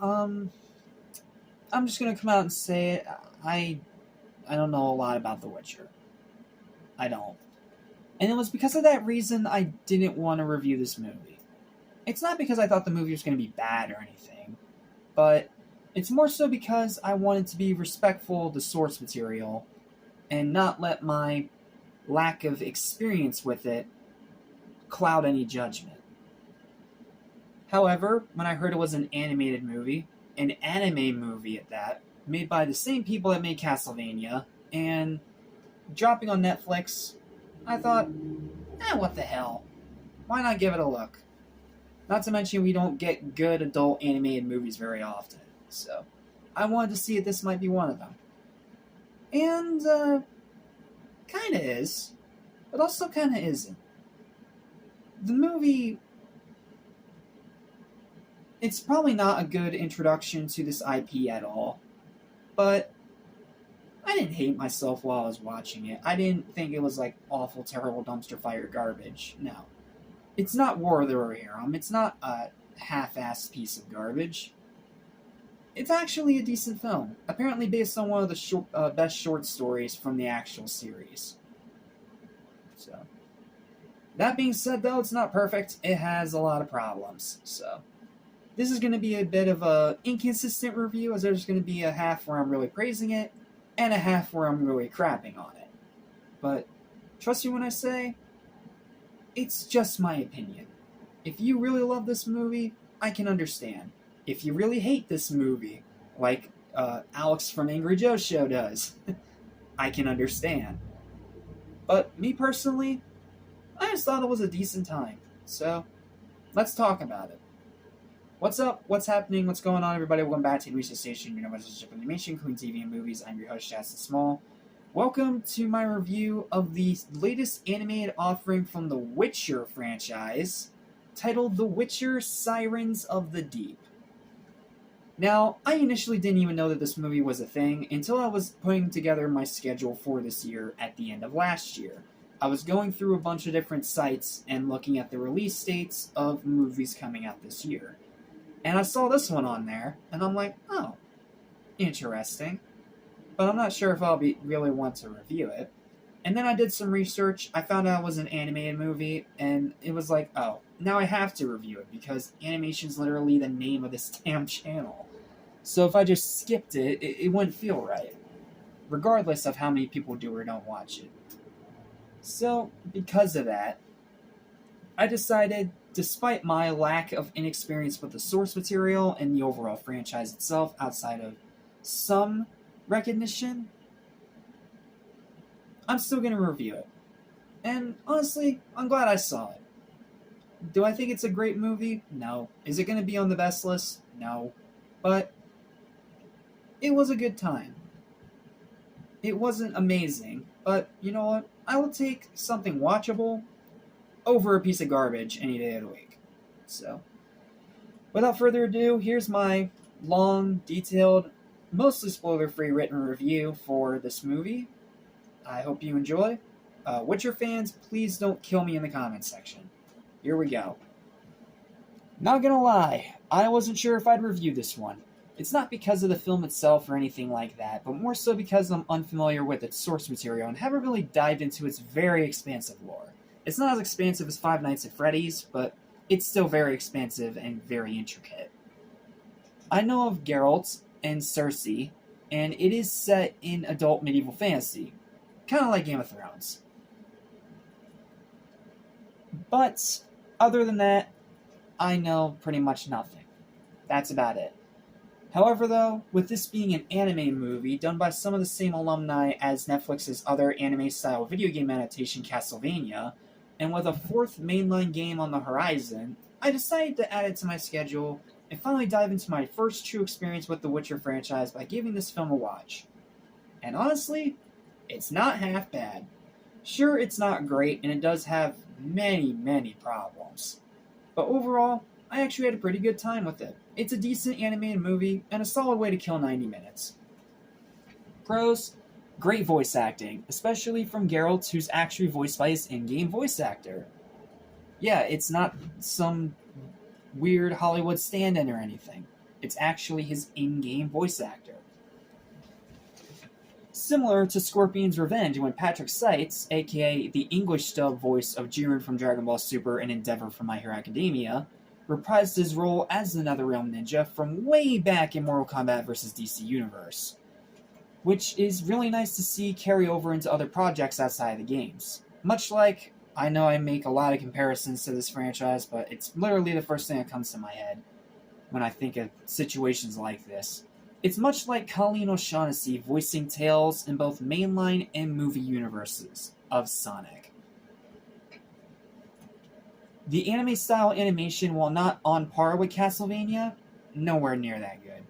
um, I'm just gonna come out and say it. I don't know a lot about The Witcher. I don't. And it was because of that reason I didn't want to review this movie. It's not because I thought the movie was going to be bad or anything, but it's more so because I wanted to be respectful of the source material and not let my lack of experience with it cloud any judgment. However, when I heard it was an animated movie, an anime movie at that, made by the same people that made Castlevania, and dropping on Netflix, I thought, what the hell? Why not give it a look? Not to mention we don't get good adult animated movies very often, so I wanted to see if this might be one of them. And, kinda is, but also kinda isn't. The movie, it's probably not a good introduction to this IP at all, but I didn't hate myself while I was watching it. I didn't think it was like awful, terrible dumpster fire garbage. No. It's not War of the Rohirrim. It's not a half-assed piece of garbage. It's actually a decent film. Apparently based on one of the best short stories from the actual series. So, that being said, though, it's not perfect. It has a lot of problems. So, this is going to be a bit of a inconsistent review, as there's going to be a half where I'm really praising it, and a half where I'm really crapping on it. But, trust me when I say, it's just my opinion. If you really love this movie, I can understand. If you really hate this movie, like Alex from Angry Joe's show does, I can understand. But me personally, I just thought it was a decent time. So, let's talk about it. What's up? What's happening? What's going on, everybody? Welcome back to Research Station, your relationship animation, including TV and movies. I'm your host, Justin Small. Welcome to my review of the latest animated offering from the Witcher franchise, titled The Witcher: Sirens of the Deep. Now, I initially didn't even know that this movie was a thing until I was putting together my schedule for this year at the end of last year. I was going through a bunch of different sites and looking at the release dates of movies coming out this year. And I saw this one on there, and I'm like, oh, interesting. But I'm not sure if I'll really want to review it. And then I did some research, I found out it was an animated movie, and it was like, oh, now I have to review it, because animation's literally the name of this damn channel. So if I just skipped it, it wouldn't feel right, regardless of how many people do or don't watch it. So, because of that, I decided, despite my lack of inexperience with the source material and the overall franchise itself, outside of some recognition, I'm still going to review it. And honestly, I'm glad I saw it. Do I think it's a great movie? No. Is it going to be on the best list? No. But it was a good time. It wasn't amazing, but you know what? I will take something watchable over a piece of garbage any day of the week. So, without further ado, here's my long, detailed, mostly spoiler-free written review for this movie. I hope you enjoy. Witcher fans, please don't kill me in the comments section. Here we go. Not gonna lie, I wasn't sure if I'd review this one. It's not because of the film itself or anything like that, but more so because I'm unfamiliar with its source material and haven't really dived into its very expansive lore. It's not as expansive as Five Nights at Freddy's, but it's still very expansive and very intricate. I know of Geralt and Cersei, and it is set in adult medieval fantasy, kind of like Game of Thrones. But, other than that, I know pretty much nothing. That's about it. However, though, with this being an anime movie done by some of the same alumni as Netflix's other anime-style video game adaptation, Castlevania, and with a fourth mainline game on the horizon, I decided to add it to my schedule and finally dive into my first true experience with the Witcher franchise by giving this film a watch. And honestly, it's not half bad. Sure, it's not great, and it does have many, many problems. But overall, I actually had a pretty good time with it. It's a decent animated movie, and a solid way to kill 90 minutes. Pros: great voice acting, especially from Geralt, who's actually voiced by his in-game voice actor. Yeah, it's not some weird Hollywood stand-in or anything. It's actually his in-game voice actor. Similar to Scorpion's Revenge, when Patrick Seitz, aka the English dub voice of Jiren from Dragon Ball Super and Endeavor from My Hero Academia, reprised his role as the NetherRealm Ninja from way back in Mortal Kombat vs. DC Universe, which is really nice to see carry over into other projects outside of the games. Much like, I know I make a lot of comparisons to this franchise, but it's literally the first thing that comes to my head when I think of situations like this. It's much like Colleen O'Shaughnessy voicing Tails in both mainline and movie universes of Sonic. The anime-style animation, while not on par with Castlevania, nowhere near that good.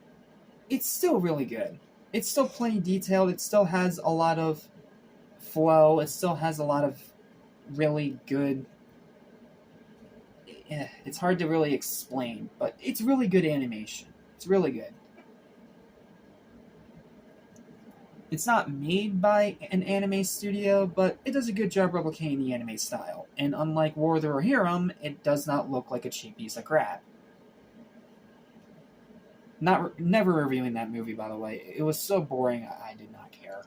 It's still really good. It's still plenty detailed, it still has a lot of flow, it still has a lot of really good... It's hard to really explain, but it's really good animation. It's really good. It's not made by an anime studio, but it does a good job replicating the anime style, and unlike War of the Rohirrim, it does not look like a cheap piece of crap. Never reviewing that movie, by the way. It was so boring, I did not care.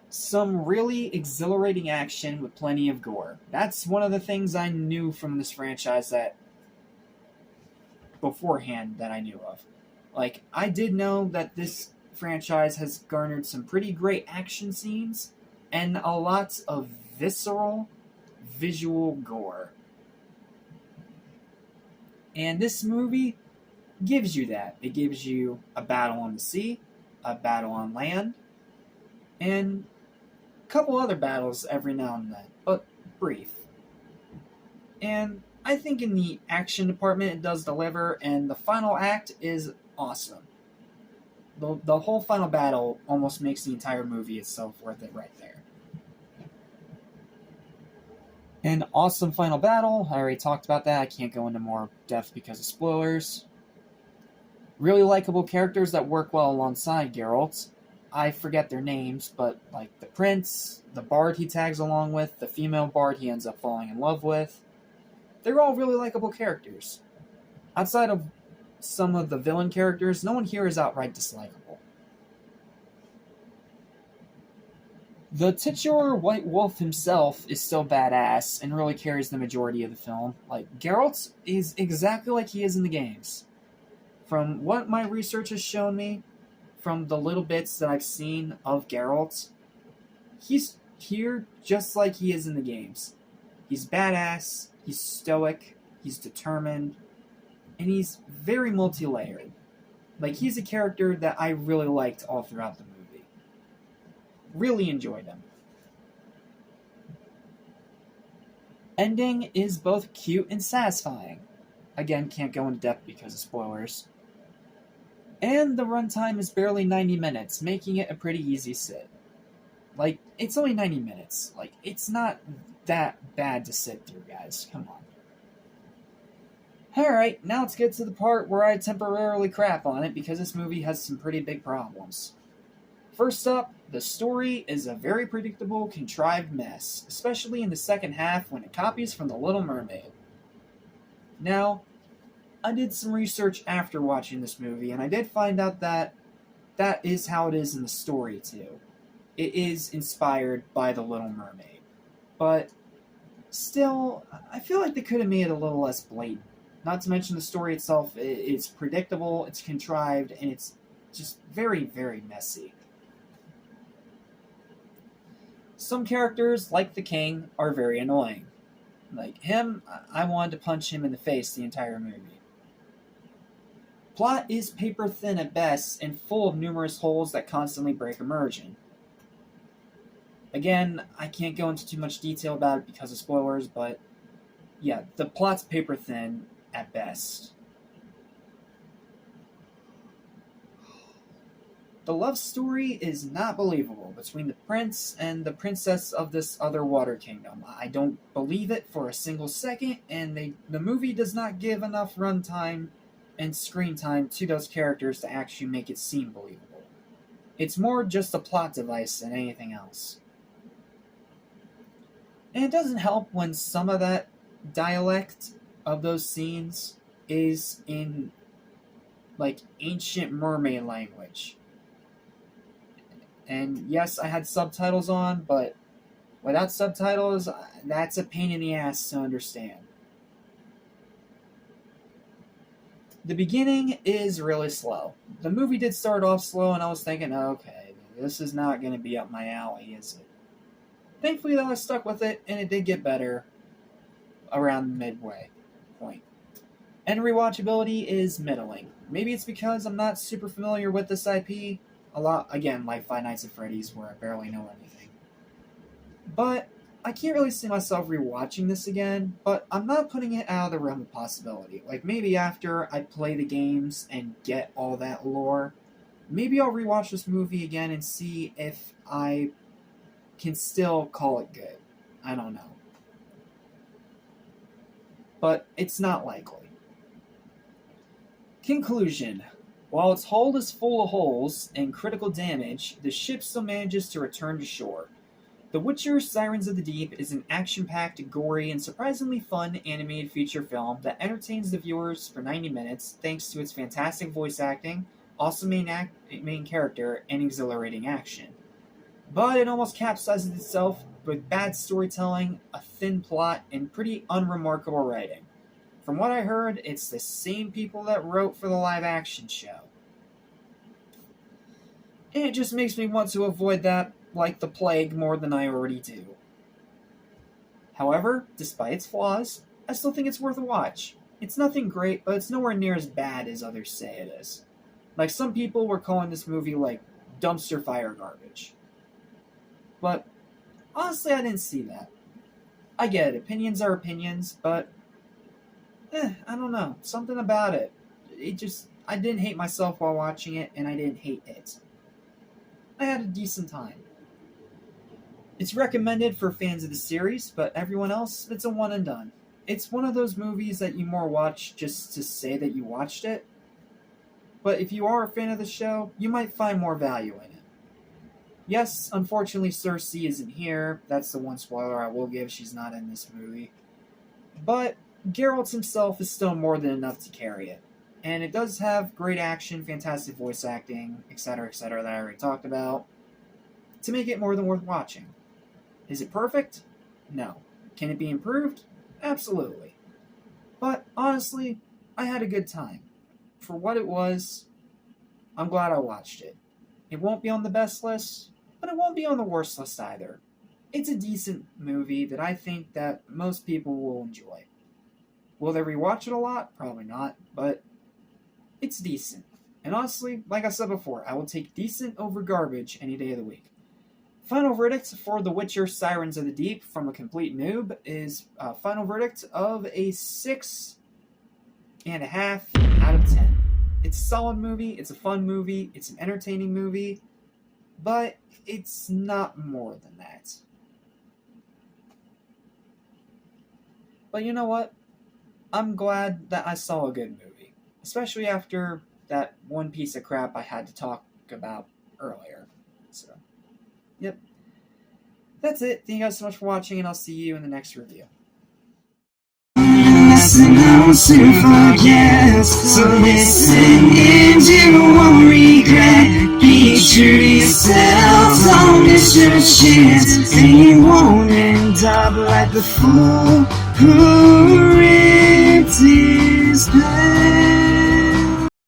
Some really exhilarating action with plenty of gore. That's one of the things I knew from this franchise that beforehand that I knew of. Like, I did know that this franchise has garnered some pretty great action scenes and a lot of visceral visual gore. And this movie gives you that. It gives you a battle on the sea, a battle on land, and a couple other battles every now and then, but brief. And I think in the action department it does deliver, and the final act is awesome. The whole final battle almost makes the entire movie itself worth it right there. An awesome final battle. I already talked about that. I can't go into more depth because of spoilers. Really likable characters that work well alongside Geralt. I forget their names, but like the prince, the bard he tags along with, the female bard he ends up falling in love with. They're all really likable characters. Outside of some of the villain characters, no one here is outright dislikable. The titular White Wolf himself is still badass and really carries the majority of the film. Like, Geralt is exactly like he is in the games. From what my research has shown me, from the little bits that I've seen of Geralt, he's here just like he is in the games. He's badass, he's stoic, he's determined, and he's very multi-layered. Like, he's a character that I really liked all throughout the movie. Really enjoyed him. Ending is both cute and satisfying. Again, can't go into depth because of spoilers. And the runtime is barely 90 minutes, making it a pretty easy sit. Like, it's only 90 minutes. Like, it's not that bad to sit through, guys. Come on. Alright, now let's get to the part where I temporarily crap on it because this movie has some pretty big problems. First up, the story is a very predictable, contrived mess, especially in the second half when it copies from The Little Mermaid. Now, I did some research after watching this movie, and I did find out that that is how it is in the story, too. It is inspired by The Little Mermaid. But still, I feel like they could have made it a little less blatant. Not to mention the story itself is predictable, it's contrived, and it's just very, very messy. Some characters, like the king, are very annoying. Like him, I wanted to punch him in the face the entire movie. Plot is paper thin at best and full of numerous holes that constantly break immersion. Again, I can't go into too much detail about it because of spoilers, but yeah, the plot's paper thin at best. The love story is not believable between the prince and the princess of this other water kingdom. I don't believe it for a single second, and the movie does not give enough runtime and screen time to those characters to actually make it seem believable. It's more just a plot device than anything else. And it doesn't help when some of that dialect of those scenes is in like ancient mermaid language. And yes, I had subtitles on, but without subtitles, that's a pain in the ass to understand. The beginning is really slow. The movie did start off slow, and I was thinking, okay, this is not going to be up my alley, is it? Thankfully, though, I stuck with it, and it did get better around the midway point. And rewatchability is middling. Maybe it's because I'm not super familiar with this IP. A lot, again, like Five Nights at Freddy's, where I barely know anything. But I can't really see myself rewatching this again, but I'm not putting it out of the realm of possibility. Like, maybe after I play the games and get all that lore, maybe I'll rewatch this movie again and see if I can still call it good. I don't know. But it's not likely. Conclusion. While its hull is full of holes and critical damage, the ship still manages to return to shore. The Witcher Sirens of the Deep is an action-packed, gory, and surprisingly fun animated feature film that entertains the viewers for 90 minutes thanks to its fantastic voice acting, awesome main character, and exhilarating action. But it almost capsizes itself with bad storytelling, a thin plot, and pretty unremarkable writing. From what I heard, it's the same people that wrote for the live-action show. And it just makes me want to avoid that like the plague more than I already do. However, despite its flaws, I still think it's worth a watch. It's nothing great, but it's nowhere near as bad as others say it is. Like, some people were calling this movie, like, dumpster fire garbage. But, honestly, I didn't see that. I get it, opinions are opinions, but I don't know. Something about it. I didn't hate myself while watching it, and I didn't hate it. I had a decent time. It's recommended for fans of the series, but everyone else, it's a one and done. It's one of those movies that you more watch just to say that you watched it. But if you are a fan of the show, you might find more value in it. Yes, unfortunately, Cersei isn't here. That's the one spoiler I will give. She's not in this movie. But Geralt himself is still more than enough to carry it. And it does have great action, fantastic voice acting, etc., that I already talked about, to make it more than worth watching. Is it perfect? No. Can it be improved? Absolutely. But honestly, I had a good time. For what it was, I'm glad I watched it. It won't be on the best list, but it won't be on the worst list either. It's a decent movie that I think that most people will enjoy. Will they rewatch it a lot? Probably not, but it's decent. And honestly, like I said before, I will take decent over garbage any day of the week. Final verdict for The Witcher Sirens of the Deep from a complete noob is a final verdict of a 6.5 out of 10. It's a solid movie, it's a fun movie, it's an entertaining movie, but it's not more than that. But you know what? I'm glad that I saw a good movie, especially after that one piece of crap I had to talk about earlier. So, yep. That's it. Thank you guys so much for watching, and I'll see you in the next review. Listen to forget, so listen and you won't regret. Be true to yourself, don't miss your chance, and you won't end up like the fool who ripped his pants.